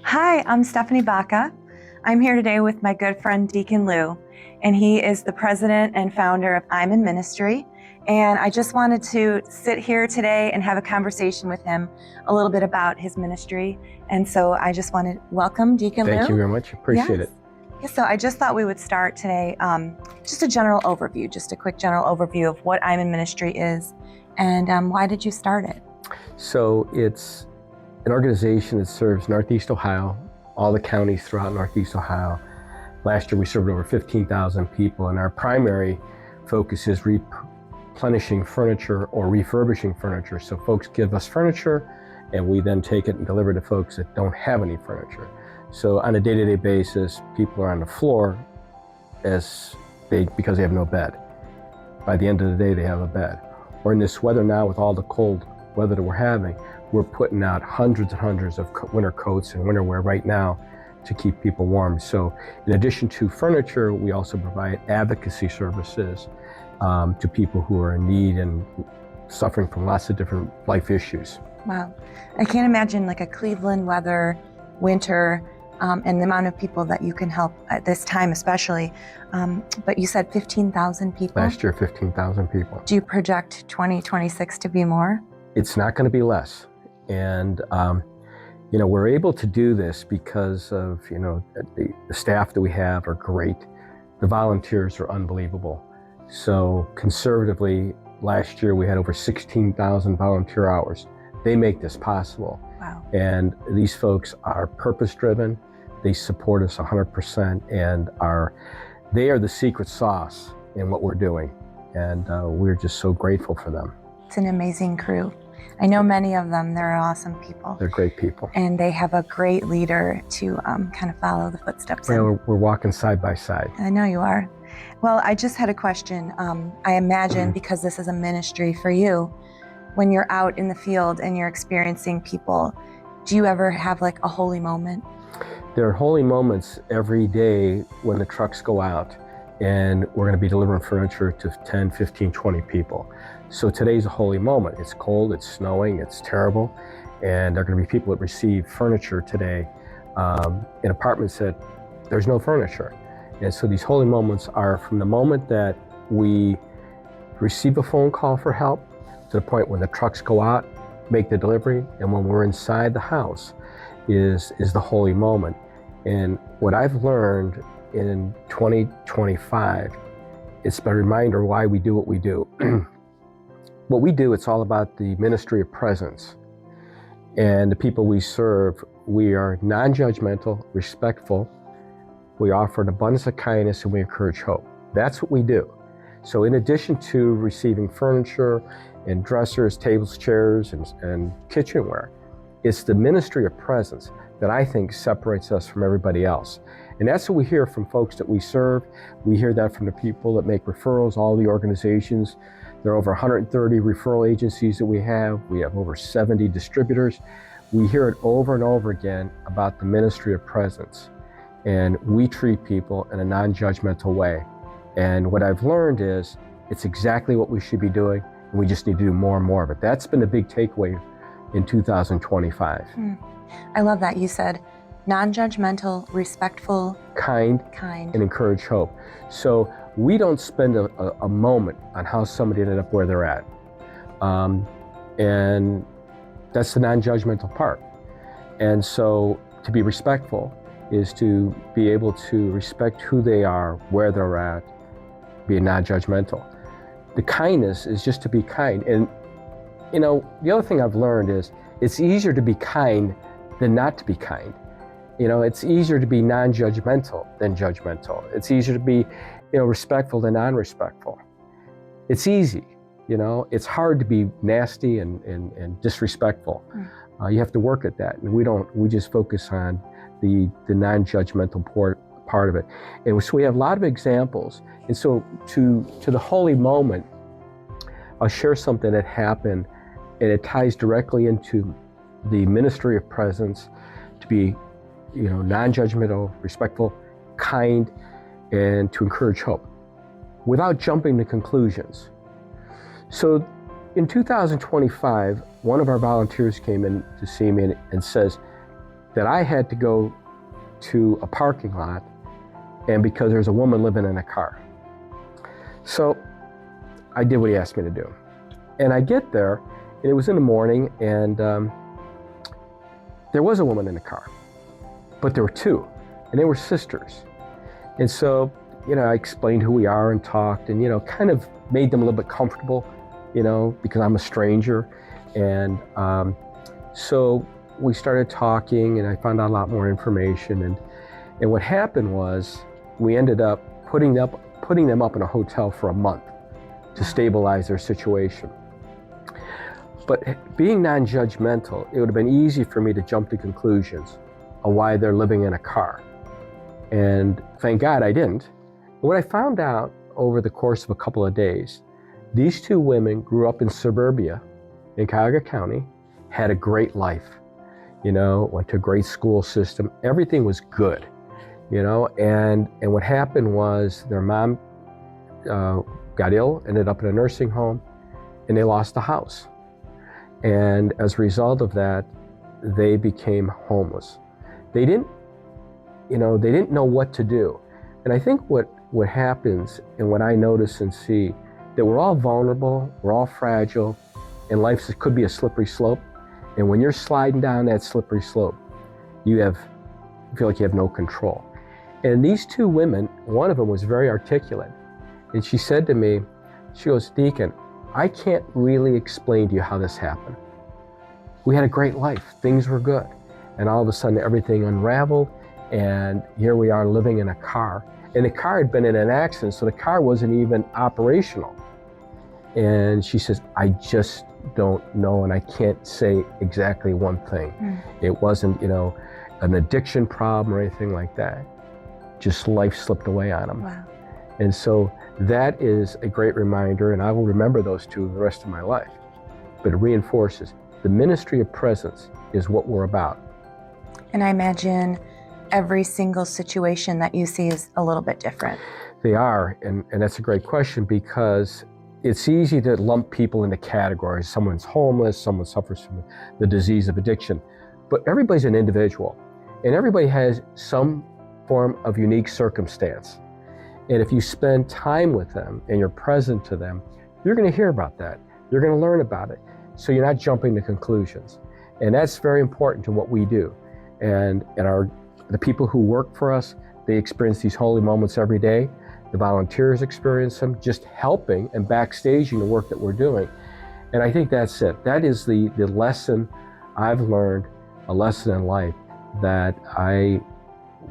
Hi, I'm Stephanie Baca. I'm here today with my good friend Deacon Lou, and he is the president and founder of I'm in Ministry. And I just wanted to sit here today and have a conversation with him a little bit about his ministry. And so I just want to welcome Deacon Lou. Thank you very much. Appreciate it. Yes, so I just thought we would start today, just a general overview, just a quick general overview of what I'm in Ministry is and why did you start it? So it's an organization that serves Northeast Ohio, all the counties throughout Northeast Ohio. Last year we served over 15,000 people, and our primary focus is replenishing furniture or refurbishing furniture. So folks give us furniture and we then take it and deliver to folks that don't have any furniture. So on a day-to-day basis, people are on the floor because they have no bed. By the end of the day, they have a bed. Or in this weather now, with all the cold weather that we're having, we're putting out hundreds and hundreds of winter coats and winter wear right now to keep people warm. So in addition to furniture, we also provide advocacy services to people who are in need and suffering from lots of different life issues. Wow. I can't imagine like a Cleveland weather, winter, and the amount of people that you can help at this time especially. But you said 15,000 people? Last year, 15,000 people. Do you project 2026 to be more? It's not going to be less. And, we're able to do this because of, the staff that we have are great. The volunteers are unbelievable. So conservatively, last year we had over 16,000 volunteer hours. They make this possible. Wow. And these folks are purpose-driven. They support us 100% and they are the secret sauce in what we're doing. And we're just so grateful for them. It's an amazing crew. I know many of them. They're awesome people. They're great people. And they have a great leader to kind of follow the footsteps. Well, we're walking side by side. I know you are. Well, I just had a question. I imagine because this is a ministry for you, when you're out in the field and you're experiencing people, do you ever have like a holy moment? There are holy moments every day when the trucks go out and we're going to be delivering furniture to 10, 15, 20 people. So today's a holy moment. It's cold, it's snowing, it's terrible, and there are going to be people that receive furniture today in apartments that there's no furniture. And so these holy moments are from the moment that we receive a phone call for help to the point when the trucks go out, make the delivery, and when we're inside the house is the holy moment. And what I've learned in 2025, it's a reminder why we do what we do. What we do, it's all about the ministry of presence. And the people we serve, we are non-judgmental, respectful. We offer an abundance of kindness and we encourage hope. That's what we do. So in addition to receiving furniture and dressers, tables, chairs, and kitchenware, it's the ministry of presence that I think separates us from everybody else. And that's what we hear from folks that we serve. We hear that from the people that make referrals, all the organizations. There are over 130 referral agencies that we have. We have over 70 distributors. We hear it over and over again about the ministry of presence. And we treat people in a non-judgmental way. And what I've learned is it's exactly what we should be doing, and we just need to do more and more of it. That's been the big takeaway in 2025. I love that. You said non-judgmental, respectful, kind, and encourage hope. So we don't spend a moment on how somebody ended up where they're at. And that's the non-judgmental part. And so to be respectful is to be able to respect who they are, where they're at, be non-judgmental. The kindness is just to be kind. And the other thing I've learned is it's easier to be kind than not to be kind. It's easier to be non-judgmental than judgmental. It's easier to be, respectful than non-respectful. It's easy, it's hard to be nasty and disrespectful. You have to work at that. And we just focus on the non-judgmental part of it. And so we have a lot of examples. And so to the holy moment, I'll share something that happened, and it ties directly into the ministry of presence, to be non-judgmental, respectful, kind, and to encourage hope without jumping to conclusions. So in 2025, one of our volunteers came in to see me and says, that I had to go to a parking lot, and because there's a woman living in a car. So I did what he asked me to do. And I get there, and it was in the morning, and there was a woman in the car, but there were two, and they were sisters. And so, I explained who we are and talked and, kind of made them a little bit comfortable, because I'm a stranger. And so we started talking, and I found out a lot more information. And what happened was we ended up putting them up in a hotel for a month to stabilize their situation. But being non-judgmental, it would have been easy for me to jump to conclusions of why they're living in a car. And thank God I didn't. What I found out over the course of a couple of days, these two women grew up in suburbia in Cuyahoga County, had a great life, went to a great school system. Everything was good, and what happened was their mom got ill, ended up in a nursing home, and they lost the house. And as a result of that, they became homeless. They didn't know what to do. And I think what happens, and what I notice and see, that we're all vulnerable, we're all fragile, and life could be a slippery slope. And when you're sliding down that slippery slope, you feel like you have no control. And these two women, one of them was very articulate. And she said to me, she goes, "Deacon, I can't really explain to you how this happened. We had a great life, things were good. And all of a sudden everything unraveled, and here we are living in a car. And the car had been in an accident, so the car wasn't even operational." And she says, "I just don't know, and I can't say exactly one thing." It wasn't, an addiction problem or anything like that. Just life slipped away on them. Wow. And so that is a great reminder, and I will remember those two the rest of my life. But it reinforces the ministry of presence is what we're about. And I imagine every single situation that you see is a little bit different. They are, and that's a great question, because it's easy to lump people into categories. Someone's homeless, someone suffers from the disease of addiction, but everybody's an individual, and everybody has some form of unique circumstance. And if you spend time with them and you're present to them, you're going to hear about that. You're going to learn about it. So you're not jumping to conclusions. And that's very important to what we do. And the people who work for us, they experience these holy moments every day. The volunteers experience them, just helping and backstaging the work that we're doing. And I think that's it. That is the lesson I've learned, a lesson in life that I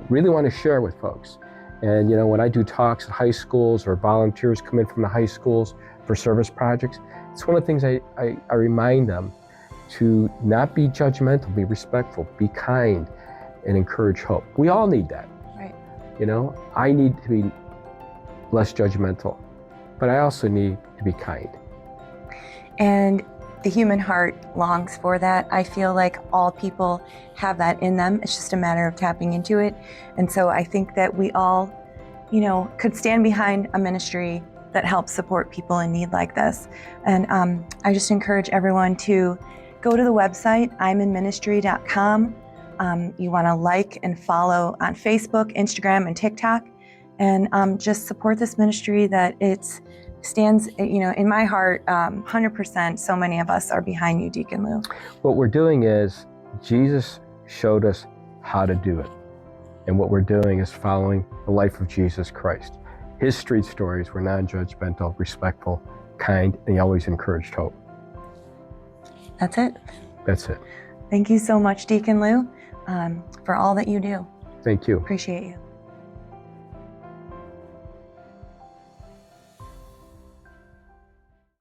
really want to share with folks. And when I do talks at high schools, or volunteers come in from the high schools for service projects, it's one of the things I remind them to not be judgmental, be respectful, be kind, and encourage hope. We all need that. Right. I need to be less judgmental, but I also need to be kind. And the human heart longs for that. I feel like all people have that in them. It's just a matter of tapping into it. And so I think that we all, could stand behind a ministry that helps support people in need like this. And I just encourage everyone to go to the website, iminministry.com. You want to like and follow on Facebook, Instagram, and TikTok, and just support this ministry that it stands, in my heart, 100%. So many of us are behind you, Deacon Lou. What we're doing is, Jesus showed us how to do it. And what we're doing is following the life of Jesus Christ. His street stories were non-judgmental, respectful, kind, and he always encouraged hope. That's it. That's it. Thank you so much, Deacon Lou, for all that you do. Thank you. Appreciate you.